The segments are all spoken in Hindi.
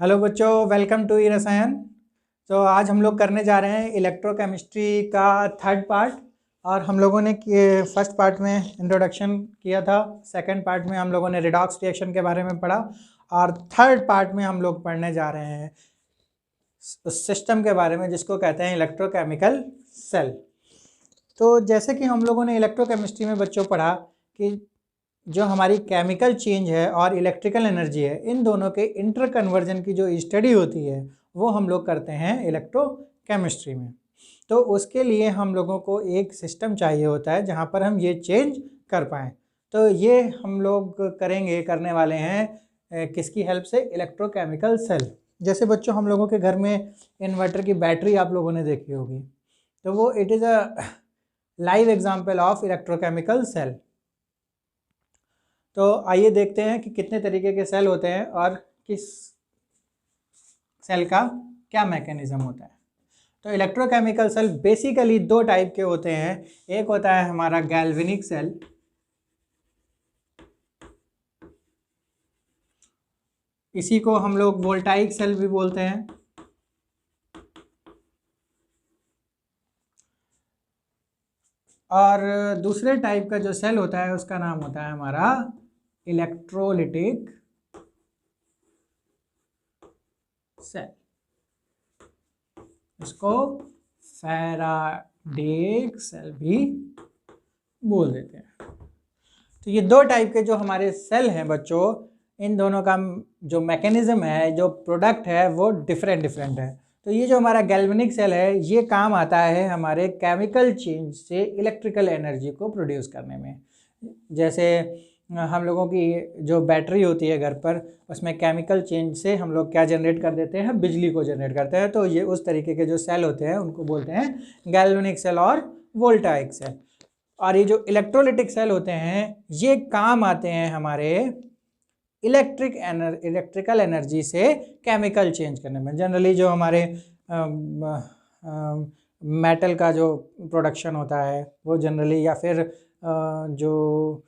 हेलो बच्चों, वेलकम टू ई रसायन। तो आज हम लोग करने जा रहे हैं इलेक्ट्रोकेमिस्ट्री का थर्ड पार्ट। और हम लोगों ने फर्स्ट पार्ट में इंट्रोडक्शन किया था, सेकंड पार्ट में हम लोगों ने रिडॉक्स रिएक्शन के बारे में पढ़ा, और थर्ड पार्ट में हम लोग पढ़ने जा रहे हैं उस सिस्टम के बारे में जिसको कहते हैं इलेक्ट्रोकेमिकल सेल। तो जैसे कि हम लोगों ने इलेक्ट्रोकेमिस्ट्री में बच्चों पढ़ा कि जो हमारी केमिकल चेंज है और इलेक्ट्रिकल एनर्जी है, इन दोनों के इंटर कन्वर्जन की जो स्टडी होती है वो हम लोग करते हैं इलेक्ट्रोकेमिस्ट्री में। तो उसके लिए हम लोगों को एक सिस्टम चाहिए होता है जहाँ पर हम ये चेंज कर पाएँ। तो ये हम लोग करने वाले हैं किसकी हेल्प से? Electrochemical cell. जैसे बच्चों हम लोगों के घर में इन्वर्टर की बैटरी आप लोगों ने देखी होगी, तो वो it is a live example of electrochemical cell. तो आइए देखते हैं कि कितने तरीके के सेल होते हैं और किस सेल का क्या मैकेनिज्म होता है। तो इलेक्ट्रोकेमिकल सेल बेसिकली दो टाइप के होते हैं। एक होता है हमारा गैल्वेनिक सेल, इसी को हम लोग वोल्टाइक सेल भी बोलते हैं। और दूसरे टाइप का जो सेल होता है उसका नाम होता है हमारा इलेक्ट्रोलिटिक सेल, इसको फैराडे सेल भी बोल देते हैं। तो ये दो टाइप के जो हमारे सेल हैं बच्चों, इन दोनों का जो मैकेनिज्म है, जो प्रोडक्ट है, वो डिफरेंट है। तो ये जो हमारा गैल्वेनिक सेल है, ये काम आता है हमारे केमिकल चेंज से इलेक्ट्रिकल एनर्जी को प्रोड्यूस करने में। जैसे हम लोगों की जो बैटरी होती है घर पर, उसमें केमिकल चेंज से हम लोग क्या जनरेट कर देते हैं? बिजली को जनरेट करते हैं। तो ये उस तरीके के जो सेल होते हैं उनको बोलते हैं गैल्वेनिक सेल और वोल्टाइक सेल। और ये जो इलेक्ट्रोलिटिक सेल होते हैं, ये काम आते हैं हमारे इलेक्ट्रिकल एनर्जी से केमिकल चेंज करने में। जनरली जो हमारे मेटल का जो प्रोडक्शन होता है वो जनरली, या फिर जो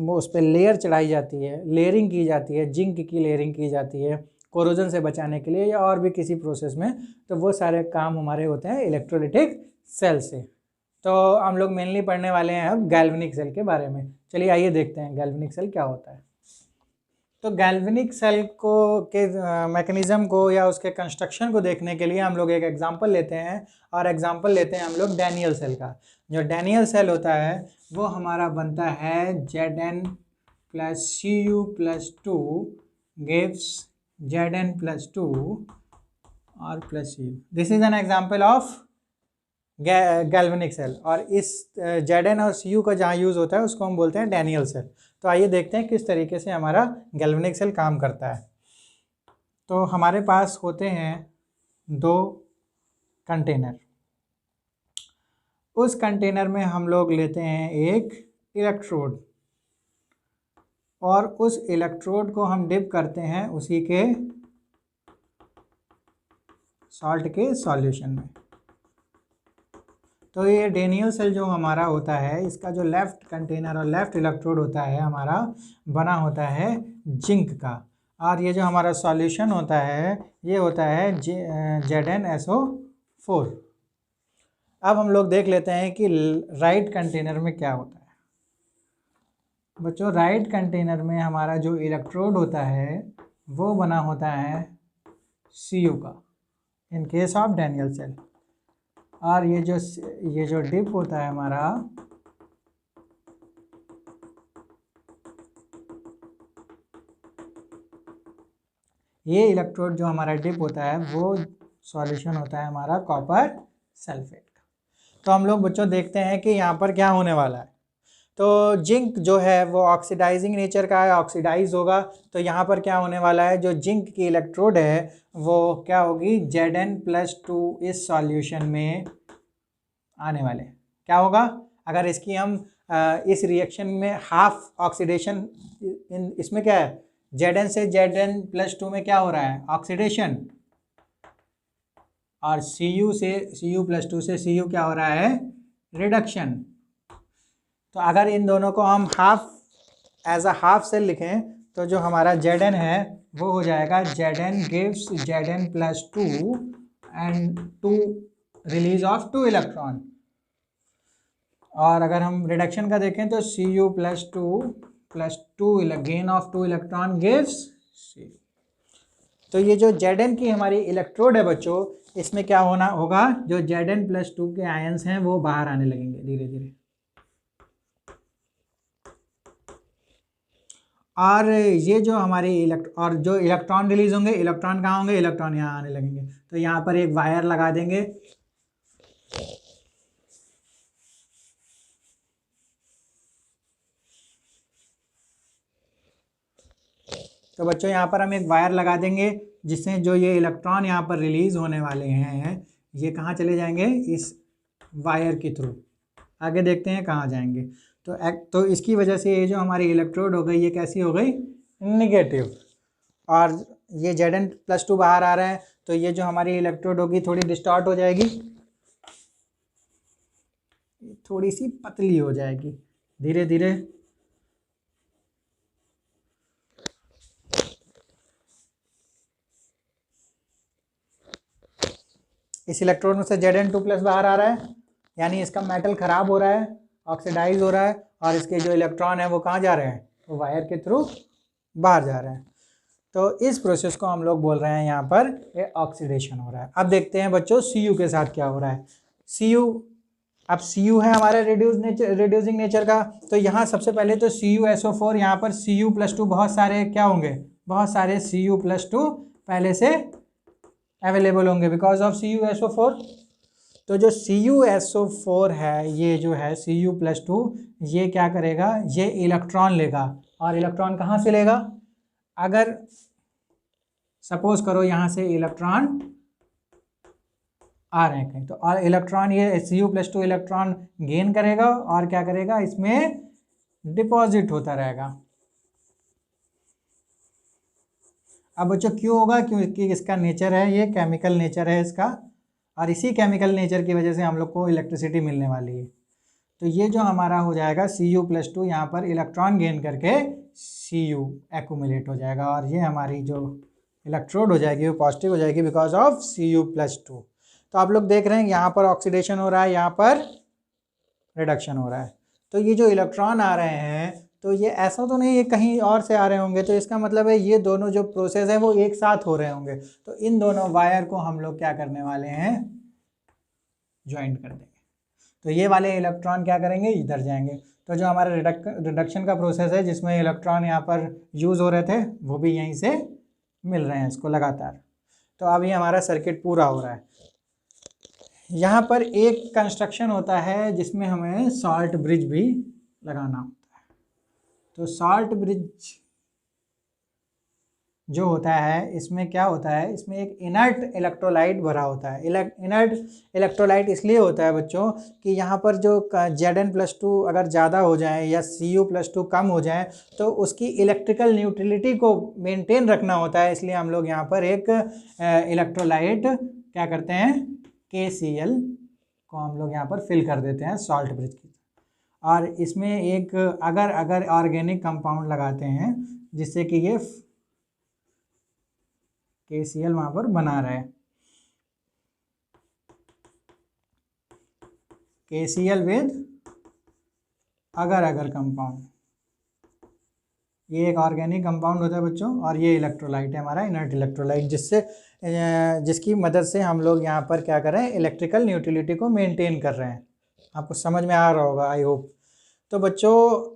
उस पर लेयर चढ़ाई जाती है, लेयरिंग की जाती है, जिंक की लेयरिंग की जाती है कोरोजन से बचाने के लिए, या और भी किसी प्रोसेस में, तो वो सारे काम हमारे होते हैं इलेक्ट्रोलिटिक सेल से। तो हम लोग मेनली पढ़ने वाले हैं अब गैल्वेनिक सेल के बारे में। चलिए आइए देखते हैं गैल्वेनिक सेल क्या होता है। तो गैल्वेनिक सेल को के मैकेनिज्म को या उसके कंस्ट्रक्शन को देखने के लिए हम लोग एक एग्जांपल लेते हैं, और एग्जांपल लेते हैं हम लोग डैनियल सेल का। जो डैनियल सेल होता है वो हमारा बनता है Zn + Cu + 2 gives Zn + 2 और + Cu। This is an example of galvanic cell. और इस Zn और Cu का जहाँ यूज़ होता है उसको हम बोलते हैं डैनियल सेल। तो आइए देखते हैं किस तरीके से हमारा गैल्वेनिक सेल काम करता है। तो हमारे पास होते हैं दो कंटेनर। उस कंटेनर में हम लोग लेते हैं एक इलेक्ट्रोड, और उस इलेक्ट्रोड को हम डिप करते हैं उसी के सॉल्ट के सॉल्यूशन में। तो ये डैनियल सेल जो हमारा होता है, इसका जो लेफ्ट कंटेनर और लेफ्ट इलेक्ट्रोड होता है हमारा, बना होता है जिंक का, और ये जो हमारा सॉल्यूशन होता है ये होता है ZnSO4। अब हम लोग देख लेते हैं कि राइट कंटेनर में क्या होता है। बच्चों, राइट कंटेनर में हमारा जो इलेक्ट्रोड होता है वो बना होता है Cu का, in case of Daniell cell. और ये जो डिप होता है हमारा, ये इलेक्ट्रोड जो हमारा डिप होता है वो सॉल्यूशन होता है हमारा कॉपर सल्फेट का। तो हम लोग बच्चों देखते हैं कि यहाँ पर क्या होने वाला है। तो जिंक जो है वो ऑक्सीडाइजिंग नेचर का है, ऑक्सीडाइज होगा। तो यहाँ पर क्या होने वाला है, जो जिंक की इलेक्ट्रोड है वो क्या होगी, Zn+2 इस सॉल्यूशन में आने वाले। क्या होगा अगर इसकी हम इस रिएक्शन में हाफ ऑक्सीडेशन, इसमें क्या है, Zn से Zn+2 में क्या हो रहा है, ऑक्सीडेशन, और Cu से Cu+2 से Cu क्या हो रहा है, रिडक्शन। तो अगर इन दोनों को हम half as a half cell लिखें तो जो हमारा Zn है वो हो जाएगा Zn gives Zn+2 and 2 release of 2 electron. और अगर हम रिडक्शन का देखें तो Cu+2 gain of 2 electron gives Cu। तो ये जो Zn की हमारी इलेक्ट्रोड है बच्चों, इसमें क्या होना होगा, जो Zn+2 के आयंस हैं वो बाहर आने लगेंगे धीरे धीरे। और ये जो हमारे और जो इलेक्ट्रॉन रिलीज होंगे, इलेक्ट्रॉन कहाँ होंगे, इलेक्ट्रॉन यहाँ आने लगेंगे। तो यहाँ पर एक वायर लगा देंगे। तो बच्चों यहाँ पर हम एक वायर लगा देंगे जिससे जो ये इलेक्ट्रॉन यहाँ पर रिलीज होने वाले हैं ये कहाँ चले जाएंगे, इस वायर के थ्रू। आगे देखते हैं कहाँ जाएंगे। तो इसकी वजह से ये जो हमारी इलेक्ट्रोड हो गई ये कैसी हो गई, निगेटिव। और ये Zn+2 बाहर आ रहा है तो ये जो हमारी इलेक्ट्रोड होगी थोड़ी डिस्टॉर्ट हो जाएगी, थोड़ी सी पतली हो जाएगी धीरे धीरे। इस इलेक्ट्रोड में से Zn2+ बाहर आ रहा है, यानी इसका मेटल ख़राब हो रहा है, ऑक्सीडाइज हो रहा है, और इसके जो इलेक्ट्रॉन है वो कहाँ जा रहे हैं, वो वायर के थ्रू बाहर जा रहे हैं। तो इस प्रोसेस को हम लोग बोल रहे हैं यहाँ पर ये ऑक्सीडेशन हो रहा है। अब देखते हैं बच्चों Cu के साथ क्या हो रहा है। अब Cu है हमारा रिड्यूसिंग नेचर का। तो यहाँ सबसे पहले तो CuSO4, यहाँ पर Cu+2 बहुत सारे क्या होंगे, बहुत सारे Cu+2 पहले से अवेलेबल होंगे बिकॉज ऑफ CuSO4। तो जो CuSO4 है, ये जो है Cu+2, ये क्या करेगा, ये इलेक्ट्रॉन लेगा। और इलेक्ट्रॉन कहाँ से लेगा, अगर सपोज करो यहाँ से इलेक्ट्रॉन आ रहे हैं कहीं, तो और इलेक्ट्रॉन ये Cu+2 इलेक्ट्रॉन गेन करेगा और क्या करेगा, इसमें डिपॉजिट होता रहेगा। अब बच्चों क्यों होगा, क्योंकि इसका नेचर है, ये केमिकल नेचर है इसका, और इसी केमिकल नेचर की वजह से हम लोग को इलेक्ट्रिसिटी मिलने वाली है। तो ये जो हमारा हो जाएगा Cu+2, यहाँ पर इलेक्ट्रॉन गेन करके Cu एक्यूमुलेट हो जाएगा, और ये हमारी जो इलेक्ट्रोड हो जाएगी वो पॉजिटिव हो जाएगी बिकॉज ऑफ Cu+2। तो आप लोग देख रहे हैं यहाँ पर ऑक्सीडेशन हो रहा है, यहाँ पर रिडक्शन हो रहा है। तो ये जो इलेक्ट्रॉन आ रहे हैं, तो ये ऐसा तो नहीं ये कहीं और से आ रहे होंगे, तो इसका मतलब है ये दोनों जो प्रोसेस है वो एक साथ हो रहे होंगे। तो इन दोनों वायर को हम लोग क्या करने वाले हैं, ज्वाइंट कर देंगे। तो ये वाले इलेक्ट्रॉन क्या करेंगे, इधर जाएंगे। तो जो हमारा रिडक्शन का प्रोसेस है जिसमें इलेक्ट्रॉन यहाँ पर यूज़ हो रहे थे वो भी यहीं से मिल रहे हैं इसको लगातार। तो अब ये हमारा सर्किट पूरा हो रहा है। यहाँ पर एक कंस्ट्रक्शन होता है जिसमें हमें सॉल्ट ब्रिज भी लगाना होता है। तो सॉल्ट ब्रिज जो होता है इसमें क्या होता है, इसमें एक इनर्ट इलेक्ट्रोलाइट भरा होता है। इनर्ट इलेक्ट्रोलाइट इसलिए होता है बच्चों कि यहाँ पर जो Zn+2 अगर ज़्यादा हो जाए या Cu+2 कम हो जाए तो उसकी इलेक्ट्रिकल न्यूट्रलिटी को मेंटेन रखना होता है। इसलिए हम लोग यहाँ पर एक इलेक्ट्रोलाइट क्या करते हैं, KCl को हम लोग यहाँ पर फिल कर देते हैं सॉल्ट ब्रिज की। और इसमें एक अगर ऑर्गेनिक कंपाउंड लगाते हैं जिससे कि ये KCl वहाँ पर बना रहा है, KCl विद अगर कंपाउंड, ये एक ऑर्गेनिक कंपाउंड होता है बच्चों। और ये इलेक्ट्रोलाइट है हमारा इनर्ट इलेक्ट्रोलाइट, जिसकी मदद से हम लोग यहाँ पर क्या कर रहे हैं, इलेक्ट्रिकल न्यूट्रलिटी को मेंटेन कर रहे हैं। आपको समझ में आ रहा होगा आई होप। तो बच्चों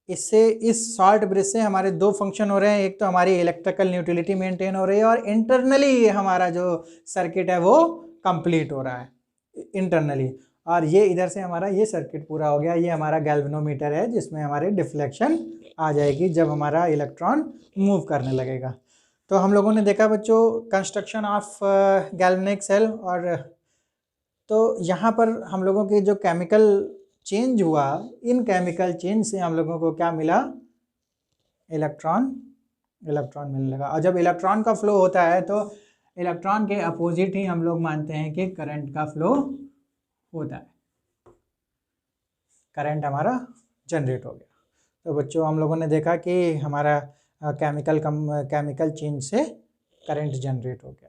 इससे इस सॉल्ट ब्रिज से हमारे दो फंक्शन हो रहे हैं, एक तो हमारी इलेक्ट्रिकल न्यूट्रलिटी मेंटेन हो रही है और इंटरनली हमारा जो सर्किट है वो कंप्लीट हो रहा है इंटरनली। और ये इधर से हमारा ये सर्किट पूरा हो गया। ये हमारा गैल्वेनोमीटर है जिसमें हमारे डिफ्लेक्शन आ जाएगी जब हमारा इलेक्ट्रॉन मूव करने लगेगा। तो हम लोगों ने देखा बच्चों कंस्ट्रक्शन ऑफ गैल्वेनिक सेल। और तो यहाँ पर हम लोगों की जो केमिकल चेंज हुआ, इन केमिकल चेंज से हम लोगों को क्या मिला, इलेक्ट्रॉन मिलने लगा। और जब इलेक्ट्रॉन का फ्लो होता है तो इलेक्ट्रॉन के अपोजिट ही हम लोग मानते हैं कि करंट का फ्लो होता है, करंट हमारा जनरेट हो गया। तो बच्चों हम लोगों ने देखा कि हमारा केमिकल चेंज से करंट जनरेट हो गया।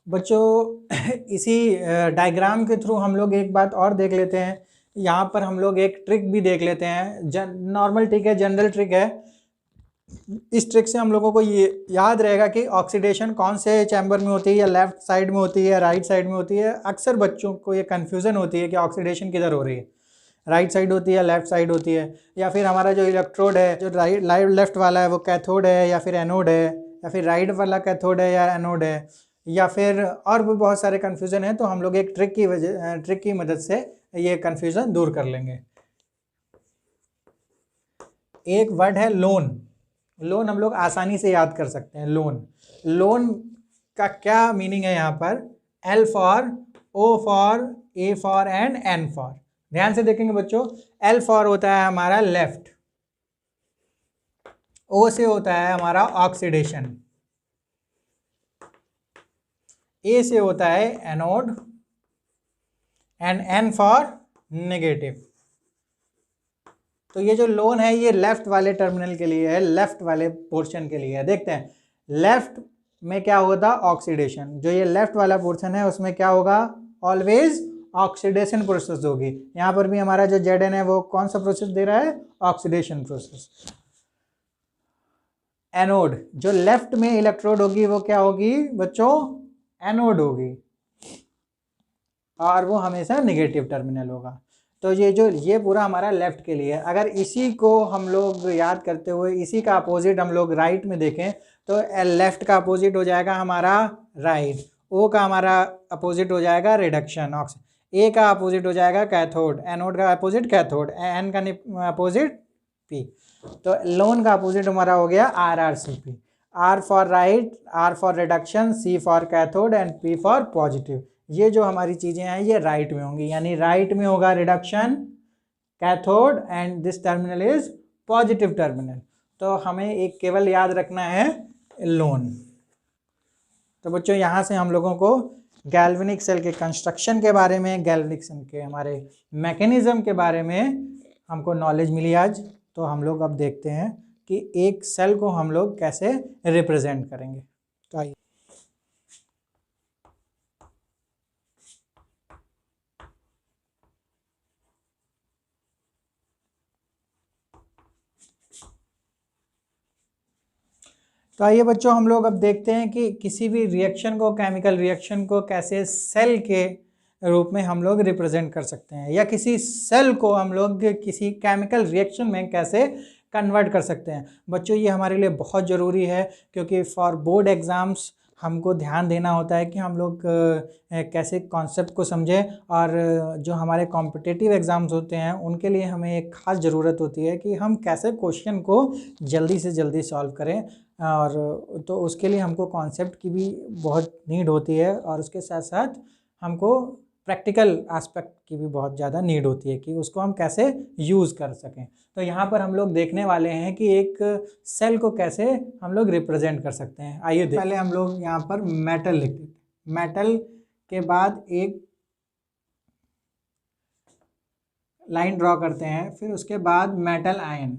बच्चों इसी डायग्राम के थ्रू हम लोग एक बात और देख लेते हैं। यहाँ पर हम लोग एक ट्रिक भी देख लेते हैं, नॉर्मल ट्रिक है, जनरल ट्रिक है। इस ट्रिक से हम लोगों को ये याद रहेगा कि ऑक्सीडेशन कौन से चैम्बर में होती है, या लेफ्ट साइड में होती है या राइट साइड में होती है। अक्सर बच्चों को ये कन्फ्यूज़न होती है कि ऑक्सीडेशन किधर हो रही है, राइट साइड होती है या लेफ्ट साइड होती है, या फिर हमारा जो इलेक्ट्रोड है जो लेफ्ट वाला है वो कैथोड है या फिर एनोड है, या फिर राइट वाला कैथोड है या एनोड है, या फिर और भी बहुत सारे कन्फ्यूज़न है। तो हम लोग एक ट्रिक की मदद से ये कन्फ्यूज़न दूर कर लेंगे। एक वर्ड है लोन। लोन हम लोग आसानी से याद कर सकते हैं। लोन का क्या मीनिंग है यहाँ पर? L for, O for, A for and N for. ध्यान से देखेंगे बच्चों, L फॉर होता है हमारा लेफ्ट, O से होता है हमारा ऑक्सीडेशन, A से होता है anode and N for negative. तो ये जो लोन है ये लेफ्ट वाले टर्मिनल के लिए है, लेफ्ट वाले पोर्शन के लिए है। देखते हैं लेफ्ट में क्या होगा, ऑक्सीडेशन। जो ये लेफ्ट वाला पोर्शन है उसमें क्या होगा, ऑलवेज ऑक्सीडेशन प्रोसेस होगी। यहाँ पर भी हमारा जो Zn है वो कौन सा प्रोसेस दे रहा है, ऑक्सीडेशन प्रोसेस। एनोड, जो लेफ्ट में इलेक्ट्रोड होगी वो क्या होगी बच्चों, एनोड होगी, और वो हमेशा नेगेटिव टर्मिनल होगा। तो ये पूरा हमारा लेफ्ट के लिए है। अगर इसी को हम लोग याद करते हुए इसी का अपोजिट हम लोग राइट में देखें तो लेफ्ट का अपोजिट हो जाएगा हमारा राइट, ओ का हमारा अपोजिट हो जाएगा रिडक्शन, ए का अपोजिट हो जाएगा कैथोड, एनोड का अपोजिट कैथोड, एन का अपोजिट पी। तो लोन का अपोजिट हमारा हो गया RrCp, R for right, R for reduction, C for cathode and P for positive. ये जो हमारी चीज़ें हैं ये राइट में होंगी, यानी राइट में होगा reduction, cathode and this terminal is positive terminal. तो हमें एक केवल याद रखना है लोन। तो बच्चों यहाँ से हम लोगों को गैल्वेनिक सेल के कंस्ट्रक्शन के बारे में, गैल्वेनिक सेल के हमारे मैकेनिज्म के बारे में हमको नॉलेज मिली आज। तो हम लोग अब देखते हैं कि एक सेल को हम लोग कैसे रिप्रेजेंट करेंगे। तो आइए, तो आइए बच्चों हम लोग अब देखते हैं कि किसी भी रिएक्शन को, केमिकल रिएक्शन को कैसे सेल के रूप में हम लोग रिप्रेजेंट कर सकते हैं, या किसी सेल को हम लोग किसी केमिकल रिएक्शन में कैसे कन्वर्ट कर सकते हैं। बच्चों ये हमारे लिए बहुत ज़रूरी है, क्योंकि फॉर बोर्ड एग्ज़ाम्स हमको ध्यान देना होता है कि हम लोग कैसे कॉन्सेप्ट को समझें, और जो हमारे कॉम्पिटिटिव एग्ज़ाम्स होते हैं उनके लिए हमें एक ख़ास ज़रूरत होती है कि हम कैसे क्वेश्चन को जल्दी से जल्दी सॉल्व करें। और तो उसके लिए हमको कॉन्सेप्ट की भी बहुत नीड होती है, और उसके साथ साथ हमको प्रैक्टिकल एस्पेक्ट की भी बहुत ज़्यादा नीड होती है कि उसको हम कैसे यूज़ कर सकें। तो यहाँ पर हम लोग देखने वाले हैं कि एक सेल को कैसे हम लोग रिप्रेजेंट कर सकते हैं। आइए पहले हम लोग यहाँ पर मेटल लिख देते हैं, मेटल के बाद एक लाइन ड्रॉ करते हैं, फिर उसके बाद मेटल आयन।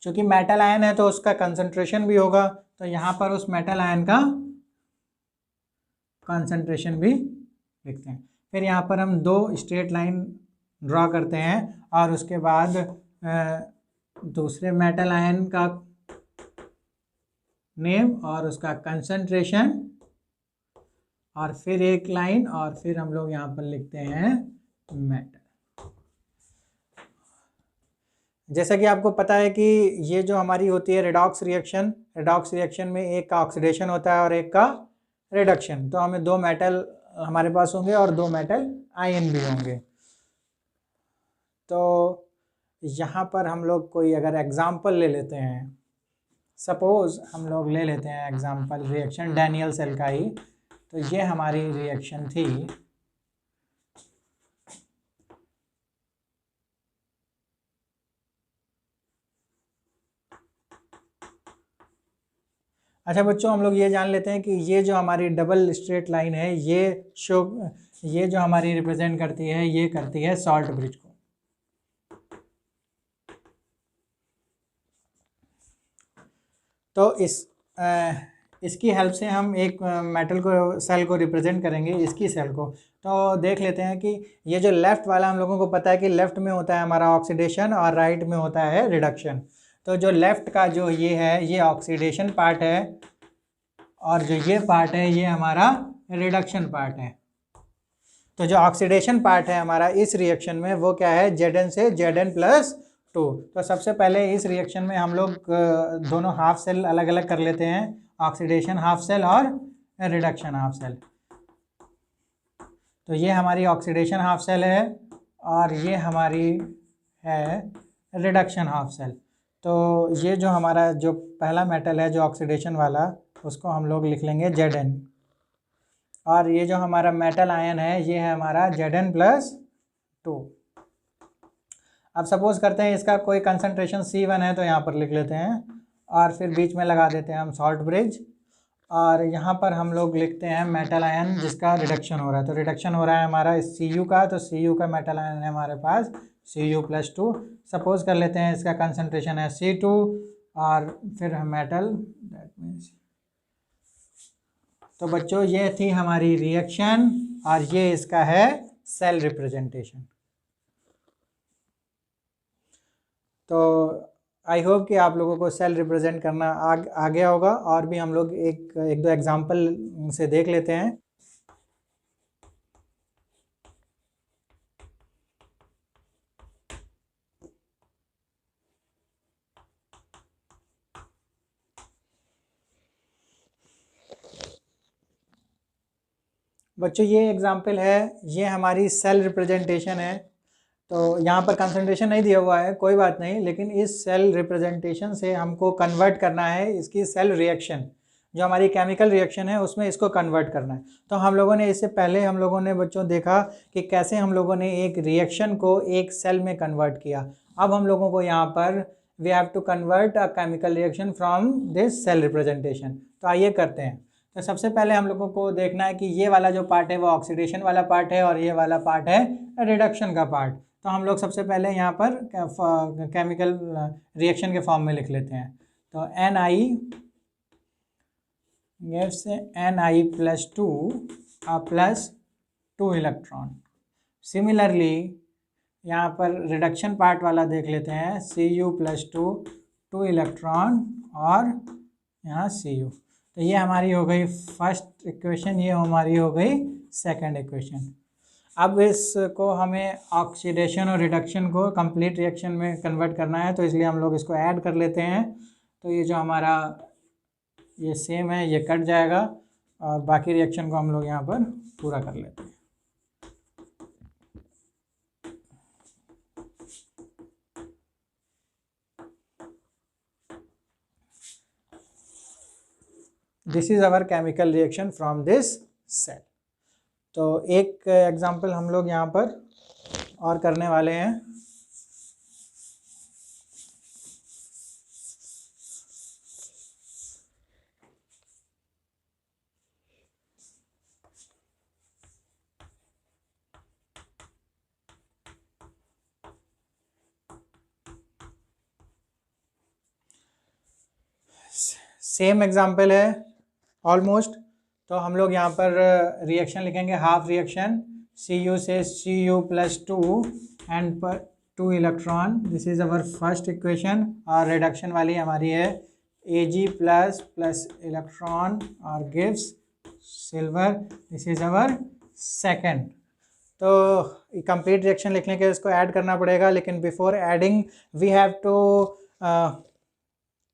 क्योंकि मेटल आयन है तो उसका कंसंट्रेशन भी होगा, तो यहाँ पर उस मेटल आयन का कंसंट्रेशन भी लिखते हैं। फिर यहाँ पर हम दो स्ट्रेट लाइन ड्रॉ करते हैं, और उसके बाद दूसरे मेटल आयन का नेम और उसका कंसंट्रेशन, और फिर एक लाइन, और फिर हम लोग यहाँ पर लिखते हैं मेटल। जैसा कि आपको पता है कि ये जो हमारी होती है रेडॉक्स रिएक्शन में एक का ऑक्सीडेशन होता है और एक का रिडक्शन। तो हमें दो मेटल हमारे पास होंगे और दो मेटल आयन भी होंगे। तो यहाँ पर हम लोग कोई अगर एग्जाम्पल ले लेते हैं, सपोज हम लोग ले लेते हैं एग्जाम्पल रिएक्शन डैनियल सेल का ही। तो ये हमारी रिएक्शन थी, अच्छा बच्चों, हम लोग ये जान लेते हैं कि ये जो हमारी डबल स्ट्रेट लाइन है ये जो हमारी रिप्रेजेंट करती है, ये करती है सॉल्ट ब्रिज को। तो इसकी हेल्प से हम एक मेटल को सेल को रिप्रेजेंट करेंगे, इसकी सेल को। तो देख लेते हैं कि ये जो लेफ़्ट वाला हम लोगों को पता है कि लेफ़्ट में होता है हमारा ऑक्सीडेशन और राइट में होता है रिडक्शन। तो जो लेफ़्ट का जो ये है, ये ऑक्सीडेशन पार्ट है, और जो ये पार्ट है ये हमारा रिडक्शन पार्ट है। तो जो ऑक्सीडेशन पार्ट है हमारा इस रिएक्शन में वो क्या है, Zn से Zn+2। तो सबसे पहले इस रिएक्शन में हम लोग दोनों हाफ सेल अलग अलग कर लेते हैं, ऑक्सीडेशन हाफ सेल और रिडक्शन हाफ सेल। तो ये हमारी ऑक्सीडेशन हाफ सेल है और ये हमारी है रिडक्शन हाफ सेल। तो ये जो हमारा जो पहला मेटल है जो ऑक्सीडेशन वाला, उसको हम लोग लिख लेंगे Zn, और ये जो हमारा मेटल आयन है ये है हमारा Zn+2। अब सपोज करते हैं इसका कोई कंसंट्रेशन C1 है, तो यहाँ पर लिख लेते हैं और फिर बीच में लगा देते हैं हम सॉल्ट ब्रिज, और यहाँ पर हम लोग लिखते हैं मेटल आयन जिसका रिडक्शन हो रहा है। तो रिडक्शन हो रहा है हमारा इस Cu का, तो Cu का मेटल आयन है हमारे पास Cu+2। सपोज कर लेते हैं इसका कंसंट्रेशन है C2, और फिर हम मेटल, दैट मीन्स। तो बच्चों ये थी हमारी रिएक्शन और ये इसका है सेल रिप्रेजेंटेशन। तो आई होप कि आप लोगों को सेल रिप्रेजेंट करना आ गया होगा, और भी हम लोग एक दो एग्जांपल से देख लेते हैं। बच्चों ये एग्जांपल है, ये हमारी सेल रिप्रेजेंटेशन है। तो यहाँ पर कंसंट्रेशन नहीं दिया हुआ है, कोई बात नहीं, लेकिन इस सेल रिप्रेजेंटेशन से हमको कन्वर्ट करना है इसकी सेल रिएक्शन, जो हमारी केमिकल रिएक्शन है उसमें इसको कन्वर्ट करना है। तो हम लोगों ने इससे पहले हम लोगों ने बच्चों देखा कि कैसे हम लोगों ने एक रिएक्शन को एक सेल में कन्वर्ट किया। अब हम लोगों को यहाँ पर we have to convert a chemical reaction from this cell representation. तो आइए करते हैं। तो सबसे पहले हम लोगों को देखना है कि ये वाला जो पार्ट है वो ऑक्सीडेशन वाला पार्ट है और ये वाला पार्ट है रिडक्शन का पार्ट। तो हम लोग सबसे पहले यहाँ पर केमिकल रिएक्शन के फॉर्म में लिख लेते हैं। तो Ni gives Ni+2 +2 electron. Similarly यहाँ पर रिडक्शन पार्ट वाला देख लेते हैं, Cu+2 2 इलेक्ट्रॉन और यहाँ Cu। तो ये हमारी हो गई फर्स्ट इक्वेशन, ये हमारी हो गई सेकंड इक्वेशन। अब इसको हमें ऑक्सीडेशन और रिडक्शन को कंप्लीट रिएक्शन में कन्वर्ट करना है, तो इसलिए हम लोग इसको ऐड कर लेते हैं। तो ये जो हमारा ये सेम है ये कट जाएगा और बाकी रिएक्शन को हम लोग यहाँ पर पूरा कर लेते हैं। This is our chemical reaction from this cell. तो एक एग्जांपल हम लोग यहाँ पर और करने वाले हैं। सेम एग्जांपल है ऑलमोस्ट। तो हम लोग यहाँ पर रिएक्शन लिखेंगे, हाफ रिएक्शन Cu से Cu+2 एंड पर 2 electron, this is our first equation. और रिडक्शन वाली हमारी है Ag++ इलेक्ट्रॉन और gives silver, this is our second. तो कंप्लीट रिएक्शन लिखने के इसको ऐड करना पड़ेगा, लेकिन before adding we have to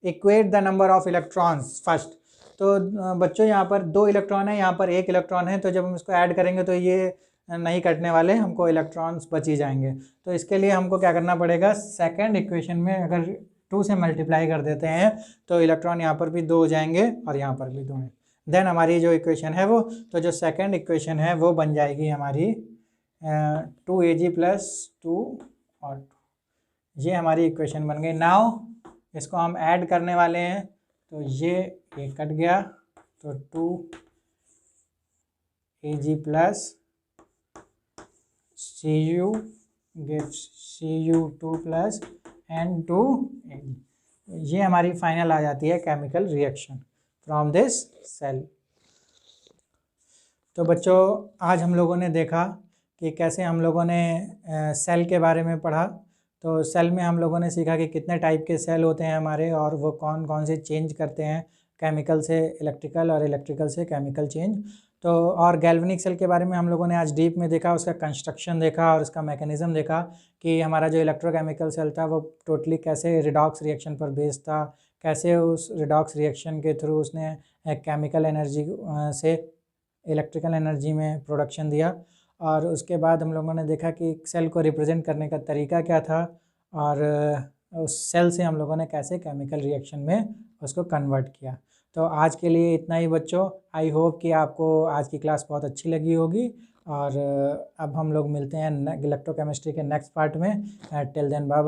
equate the number of electrons first. तो बच्चों यहाँ पर 2 इलेक्ट्रॉन है, यहाँ पर 1 इलेक्ट्रॉन है, तो जब हम इसको ऐड करेंगे तो ये नहीं कटने वाले, हमको इलेक्ट्रॉन्स बच ही जाएंगे। तो इसके लिए हमको क्या करना पड़ेगा, सेकंड इक्वेशन में अगर 2 से मल्टीप्लाई कर देते हैं तो इलेक्ट्रॉन यहाँ पर भी 2 हो जाएंगे और यहाँ पर भी 2 है। देन हमारी जो इक्वेशन है वो, तो जो सेकंड इक्वेशन है वो बन जाएगी हमारी 2Ag+2 और 2। ये हमारी इक्वेशन बन गई। नाउ इसको हम ऐड करने वाले हैं। तो ये कट गया, तो 2Ag plus Cu gives Cu2 plus N2Ag। ये हमारी फाइनल आ जाती है chemical reaction from this cell. तो बच्चों आज हम लोगों ने देखा कि कैसे हम लोगों ने सेल के बारे में पढ़ा। तो सेल में हम लोगों ने सीखा कि कितने टाइप के सेल होते हैं हमारे, और वो कौन कौन से चेंज करते हैं, केमिकल से इलेक्ट्रिकल और इलेक्ट्रिकल से केमिकल चेंज। तो और गैल्वेनिक सेल के बारे में हम लोगों ने आज डीप में देखा, उसका कंस्ट्रक्शन देखा और उसका मैकेनिज्म देखा कि हमारा जो इलेक्ट्रोकेमिकल सेल था वो टोटली कैसे रिडॉक्स रिएक्शन पर बेस्ड था, कैसे उस रिडॉक्स रिएक्शन के थ्रू उसने केमिकल एनर्जी से इलेक्ट्रिकल एनर्जी में प्रोडक्शन दिया। और उसके बाद हम लोगों ने देखा कि सेल को रिप्रेजेंट करने का तरीका क्या था, और उस सेल से हम लोगों ने कैसे केमिकल रिएक्शन में उसको कन्वर्ट किया। तो आज के लिए इतना ही बच्चों। आई होप कि आपको आज की क्लास बहुत अच्छी लगी होगी, और अब हम लोग मिलते हैं इलेक्ट्रोकेमिस्ट्री के नेक्स्ट पार्ट में। Till then bye bye.